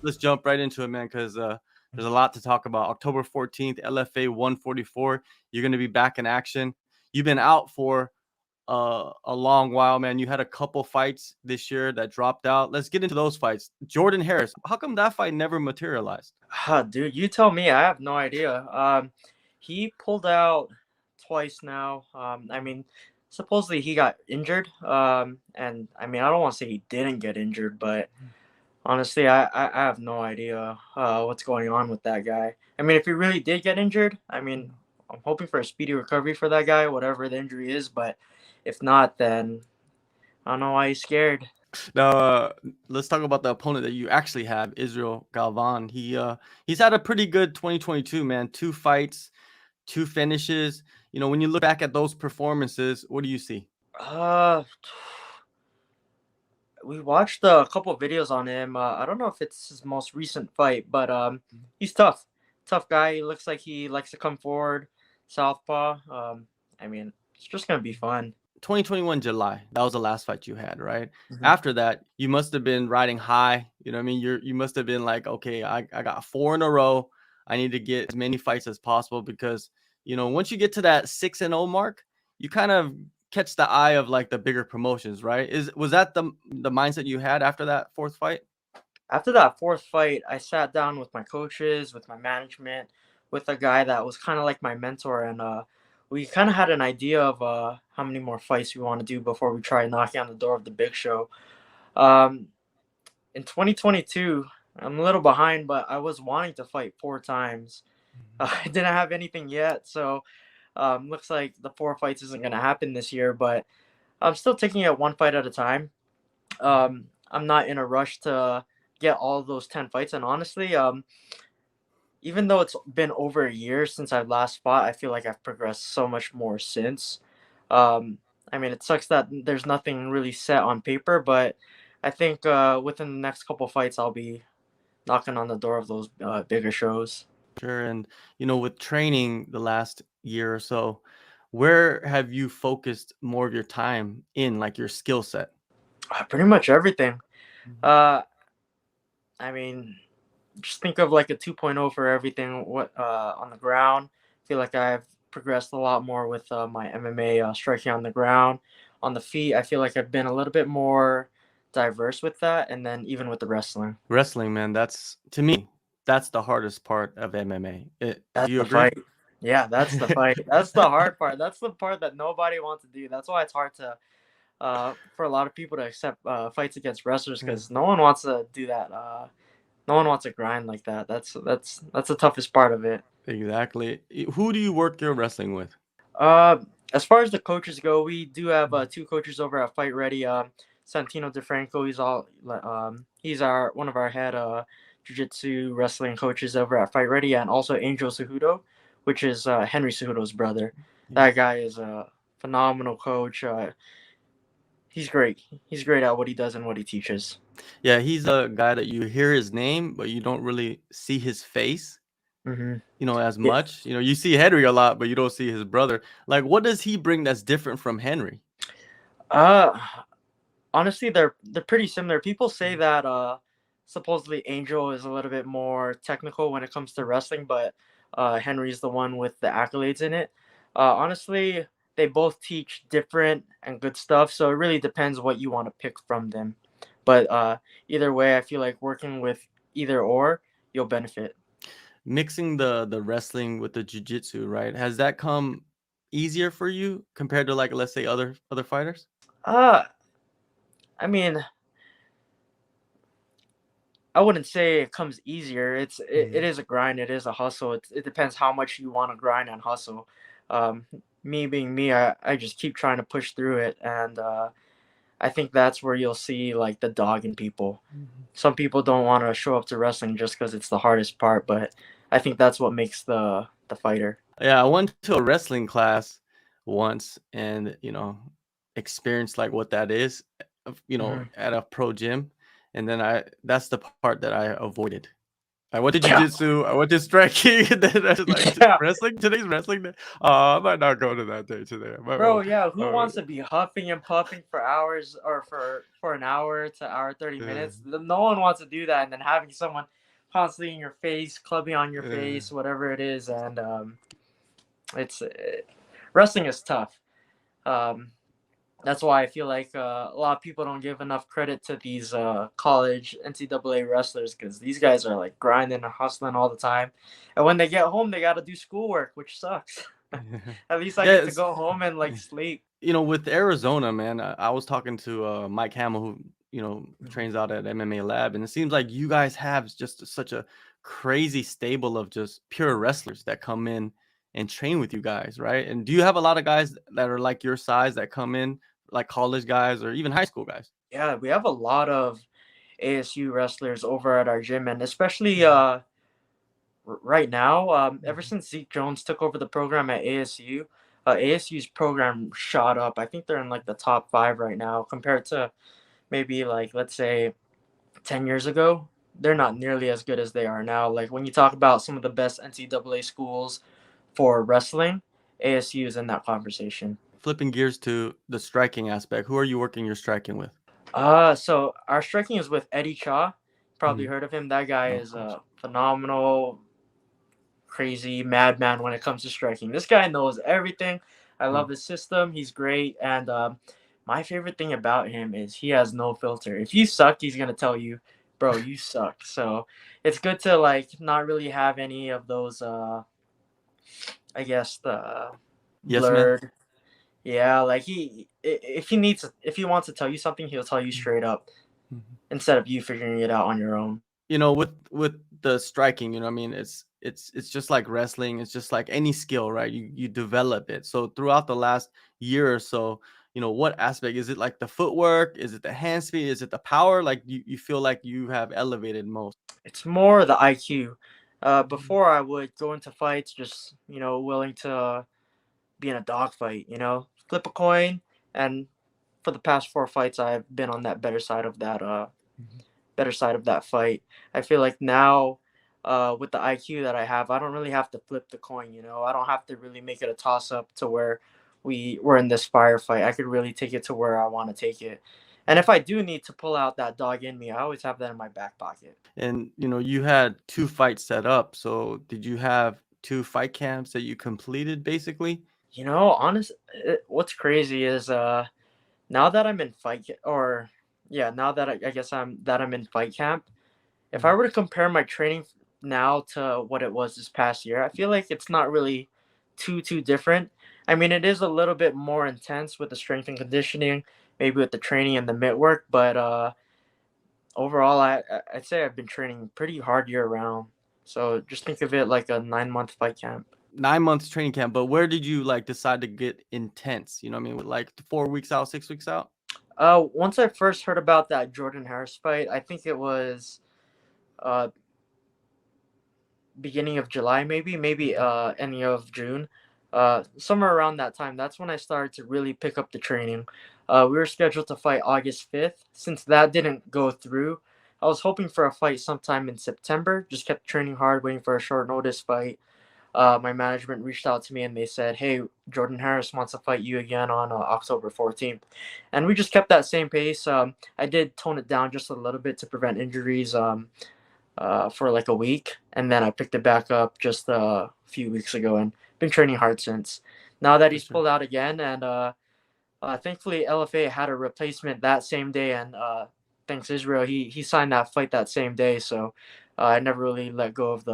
let's jump right into it, man, because there's a lot to talk about. October 14th, LFA 144. You're going to be back in action. You've been out for a long while, man. You had a couple fights this year that dropped out. Let's get into those fights. Jordan Harris, how come that fight never materialized? Dude, you tell me. I have no idea. He pulled out twice now. I mean, supposedly he got injured. And I mean, I don't want to say he didn't get injured, but honestly, I have no idea what's going on with that guy. I mean, if he really did get injured, I mean, I'm hoping for a speedy recovery for that guy, whatever the injury is. But if not, then I don't know why he's scared. Now, let's talk about the opponent that you actually have, Israel Galvan. He's had a pretty good 2022, man. 2 fights, 2 finishes. When you look back at those performances, what do you see? Uh, we watched a couple of videos on him. I don't know if it's his most recent fight, but he's tough guy. He looks like he likes to come forward, southpaw. I mean, it's just gonna be fun. 2021 July, that was the last fight you had, right? Mhm. After that, you must have been riding high. You know what I mean? You must have been like, okay, I got 4 in a row. I need to get as many fights as possible because, once you get to that 6-0 mark, you kind of catch the eye of like the bigger promotions, right? Was that the mindset you had after that 4th fight? After that fourth fight, I sat down with my coaches, with my management, with a guy that was kind of like my mentor, and we kind of had an idea of how many more fights we want to do before we try knocking on the door of the big show. Um, in 2022, I'm a little behind, but I was wanting to fight 4 times. I didn't have anything yet, so looks like the 4 fights isn't going to happen this year, but I'm still taking it one fight at a time. I'm not in a rush to get all of those 10 fights, and honestly, even though it's been over a year since I last fought, I feel like I've progressed so much more since. Um, I mean, it sucks that there's nothing really set on paper, but I think within the next couple fights, I'll be knocking on the door of those bigger shows. Sure. And, with training the last year or so, where have you focused more of your time in, like your skill set? Pretty much everything. Uh, I mean, just think of like a 2.0 for everything. What on the ground? I feel like I've progressed a lot more with my MMA striking on the ground. On the feet, I feel like I've been a little bit more diverse with that, and then even with the wrestling. Wrestling, man, that's to me, that's the hardest part of MMA. Do That's you the agree? fight. Yeah, that's the fight. That's the hard part. That's the part that nobody wants to do. That's why it's hard to for a lot of people to accept fights against wrestlers Yeah, because no one wants to do that. No one wants to grind like that. That's the toughest part of it. exactly. Who do you work your wrestling with? Uh, as far as the coaches go, we do have 2 coaches over at Fight Ready. Santino DeFranco, he's our one of our head jiu-jitsu wrestling coaches over at Fight Ready, and also Angel Cejudo, which is Henry Cejudo's brother. Yeah. That guy is a phenomenal coach. He's great. He's great at what he does and what he teaches. Yeah, he's a guy that you hear his name, but you don't really see his face, Hmm. as Yeah. much. You see Henry a lot, but you don't see his brother. Like, what does he bring that's different from Henry? Uh, Honestly, they're pretty similar. People say that supposedly Angel is a little bit more technical when it comes to wrestling, but Henry's the one with the accolades in it. Honestly, they both teach different and good stuff, so it really depends what you want to pick from them. But either way, I feel like working with either or, you'll benefit. Mixing the wrestling with the jiu-jitsu, right? Has that come easier for you compared to, like, let's say other fighters? Uh, I mean, I wouldn't say it comes easier. It is a grind. It is a hustle. It depends how much you want to grind and hustle. Um, Me being me, I just keep trying to push through it, and I think that's where you'll see like the dog in people. Mhm. Some people don't want to show up to wrestling just because it's the hardest part, but I think that's what makes the fighter. Yeah, I went to a wrestling class once and, experienced like what that is, Mhm. at a pro gym. And then that's the part that I avoided. I went to Yeah, jiu-jitsu, I went to striking, and then I was like, yeah, wrestling? Today's wrestling day? I might not go to that day today. I might, bro. Yeah, who uh, wants to be huffing and puffing for hours or for an hour to hour 30 minutes? No one wants to do that, and then having someone constantly in your face, clubbing on your uh, face, whatever it is, and it's wrestling is tough. Um, that's why I feel like a lot of people don't give enough credit to these college NCAA wrestlers because these guys are like grinding and hustling all the time, and when they get home, they got to do schoolwork, which sucks. At least I get to yes. go home and like sleep. With Arizona, man, I was talking to Mike Hamill, who Mhm. trains out at MMA Lab, and it seems like you guys have just such a crazy stable of just pure wrestlers that come in and train with you guys, right? And do you have a lot of guys that are like your size that come in, like college guys or even high school guys? Yeah, we have a lot of ASU wrestlers over at our gym, and especially Mhm, right now, ever mhm, since Zeke Jones took over the program at ASU, ASU's program shot up. I think they're in like the top five right now compared to maybe like let's say 10 years ago. They're not nearly as good as they are now. Like when you talk about some of the best NCAA schools for wrestling, ASU is in that conversation. Flipping gears to the striking aspect, who are you working your striking with? So our striking is with Eddie Cha. Probably Mhm. heard of him. That guy Of is course. phenomenal, crazy madman when it comes to striking. This guy knows everything. I Mm. love his system. He's great, and my favorite thing about him is he has no filter. If you suck, he's gonna tell you, "Bro, you suck." So it's good to like not really have any of those. I guess the Yes, man. blurred. Yeah, like if he wants to tell you something, he'll tell you Mhm, straight up mhm. instead of you figuring it out on your own. With the striking, what I mean, it's just like wrestling, it's just like any skill, right? You develop it. So throughout the last year or so, what aspect is it, like the footwork, is it the hand speed, is it the power, like you feel like you have elevated most? It's more the IQ. Mhm, Before I would go into fights just, willing to be in a dogfight, flip a coin. And for the past four fights, I've been on that mhm. better side of that fight. I feel like now, with the IQ that I have, I don't really have to flip the coin. I don't have to really make it a toss up to where we're in this firefight. I could really take it to where I want to take it. And if I do need to pull out that dog in me, I always have that in my back pocket. And you had two fights set up, so did you have two fight camps that you completed basically? Honest, what's crazy is now that I'm in or yeah, now that I guess I'm in fight camp. If I Mhm. were to compare my training now to what it was this past year, I feel like it's not really too different. I mean, it is a little bit more intense with the strength and conditioning, maybe with the training and the mitt work, but overall, I'd say I've been training pretty hard year round. So just think of it like a 9 month fight camp. 9 months training camp, but where did you like decide to get intense? You know what I mean? With like 4 weeks out, 6 weeks out? Once I first heard about that Jordan Harris fight, I think it was uh beginning of July, maybe Mhm. ending of June, somewhere around that time. That's when I started to really pick up the training. We were scheduled to fight August 5th. Since that didn't go through, I was hoping for a fight sometime in September. Just kept training hard, waiting for a short notice fight. My management reached out to me and they said, "Hey, Jordan Harris wants to fight you again on October 14th," and we just kept that same pace. I did tone it down just a little bit to prevent injuries. For like a week, and then I picked it back up just a few weeks ago, and been training hard since. Now that For he's sure. pulled out again, and thankfully LFA had a replacement that same day, and thanks Israel, he signed that fight that same day. So I never really let off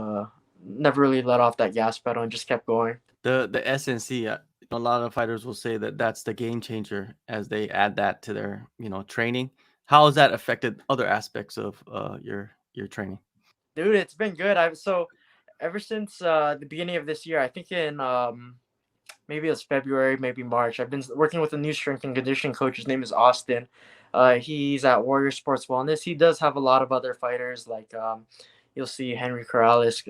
that gas pedal and just kept going. The SNC, a lot of fighters will say that that's the game changer as they add that to their, training. How has that affected other aspects of your training? Dude, it's been good. I've so ever since the beginning of this year, I think in maybe it's February, maybe March. I've been working with a new strength and conditioning coach. His name is Austin. He's at Warrior Sports Wellness. He does have a lot of other fighters, like you'll see Henry Corrales,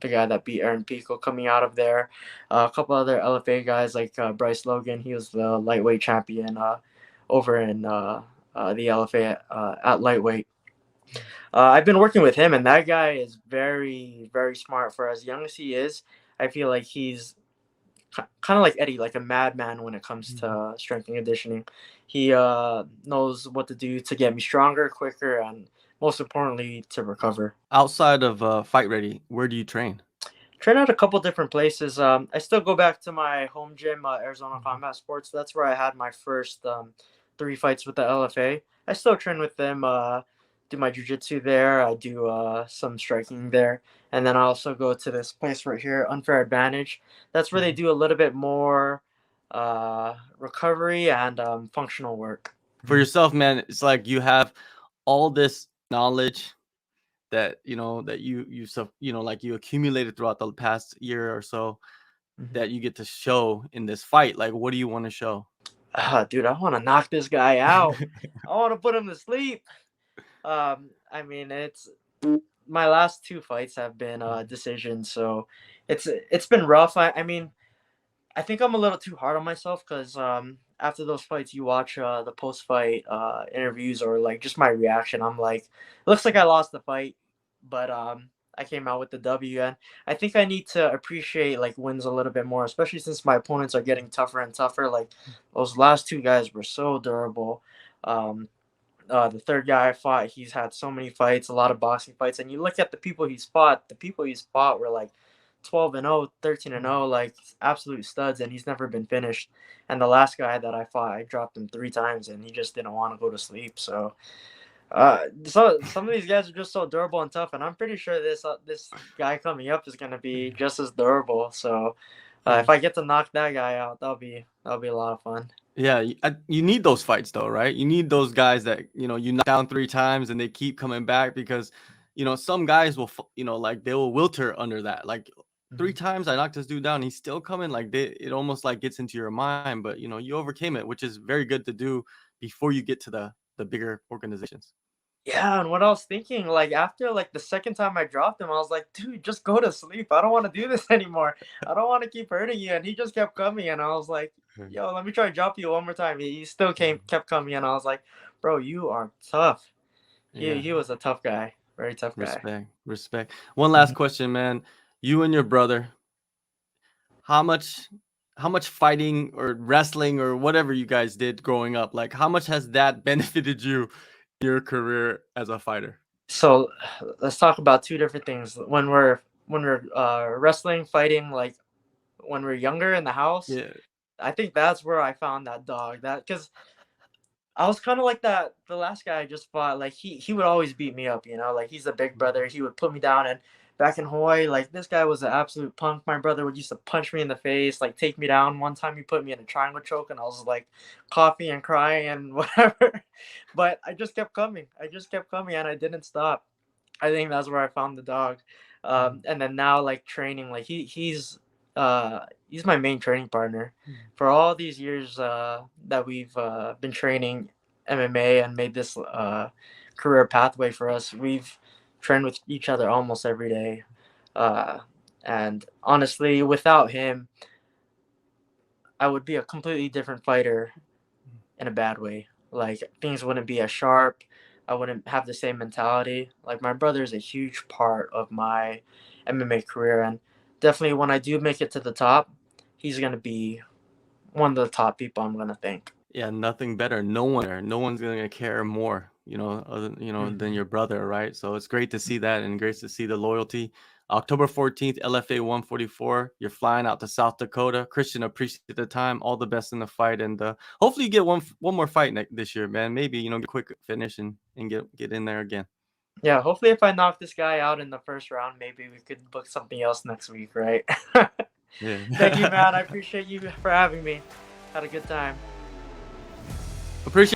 the guy that beat Aaron Pico, coming out of there. A couple other LFA guys like Bryce Logan. He was the lightweight champion over in the LFA at lightweight. I've been working with him, and that guy is very, very smart. For as young as he is, I feel like he's kind of like Eddie, like a madman when it comes Mhm. to strength and conditioning. He knows what to do to get me stronger, quicker, and most importantly, to recover. Outside of Fight Ready, where do you train? Train at a couple different places. I still go back to my home gym, Arizona Mhm. Combat Sports. That's where I had my first 3 fights with the LFA. I still train with them. Do my jujitsu there. I do some striking there, and then I also go to this place right here, Unfair Advantage. That's where they Mhm. do a little bit more recovery and functional work. For yourself, man, it's like you have all this knowledge that that like you accumulated throughout the past year or so Mhm. that you get to show in this fight. Like, what do you want to show? Dude, I want to knock this guy out. I want to put him to sleep. I mean, it's my last 2 fights have been decisions, so it's been rough. I mean, I think I'm a little too hard on myself because after those fights, you watch the post fight interviews or like just my reaction. I'm like, it looks like I lost the fight, but I came out with the W, and I think I need to appreciate like wins a little bit more, especially since my opponents are getting tougher and tougher. Like those last 2 guys were so durable. Um, the third guy I fought, he's had so many fights, a lot of boxing fights, and you look at the people he's fought were like 12-0, 13-0, like absolute studs, and he's never been finished. And the last guy that I fought, I dropped him 3 times, and he just didn't want to go to sleep. So some of these guys are just so durable and tough, and I'm pretty sure this guy coming up is gonna be just as durable. So Yeah. if I get to knock that guy out, that'll be a lot of fun. Yeah, you need those fights though, right? You need those guys that you knock down 3 times and they keep coming back because some guys will like they will wilter under that. Like, 3 times I knocked this dude down, he's still coming. Like, it almost like gets into your mind, but you overcame it, which is very good to do before you get to the bigger organizations. Yeah, and what I was thinking, like after like the second time I dropped him, I was like, dude, just go to sleep. I don't want to do this anymore. I don't want to keep hurting you. And he just kept coming, and I was like, Mhm. yo, let me try to drop you one more time. He still kept coming, and I was like, bro, you are tough. He Yeah, he was a tough guy, very tough guy. respect, respect. One Mhm. last question, man. You and your brother, how much how much fighting or wrestling or whatever you guys did growing up, like how much has that benefited you in your career as a fighter? So let's talk about 2 different things. When we're wrestling, fighting, like when we're younger in the house, Yeah. I think that's where I found that dog. That because I was kind of like that. The last guy I just fought, like he would always beat me up, like he's a big brother. He would put me down, and back in Hawaii, like this guy was an absolute punk. My brother would used to punch me in the face, like take me down. One time he put me in a triangle choke, and I was like coughing and crying and whatever. But I just kept coming. I just kept coming, and I didn't stop. I think that's where I found the dog. Mhm. And then now like training, like he's my main training partner Mhm. for all these years that we've been training MMA and made this career pathway for us. We've trained with each other almost every day. Uh, and honestly, without him, I would be a completely different fighter in a bad way. Like things wouldn't be as sharp. I wouldn't have the same mentality. Like my brother is a huge part of my MMA career, and definitely when I do make it to the top, he's gonna be one of the top people I'm gonna thank. Yeah, nothing better. No one's gonna care more, than Mhm. your brother, right? So it's great to see that and great to see the loyalty. October 14th, LFA 144. You're flying out to South Dakota. Christian, appreciate the time. All the best in the fight, and hopefully you get one more fight this year, man. Maybe get a quick finish and get in there again. Yeah, hopefully if I knock this guy out in the first round, maybe we could book something else next week, right? Thank you, Yeah. man. I appreciate you for having me. Had a good time. Appreciate.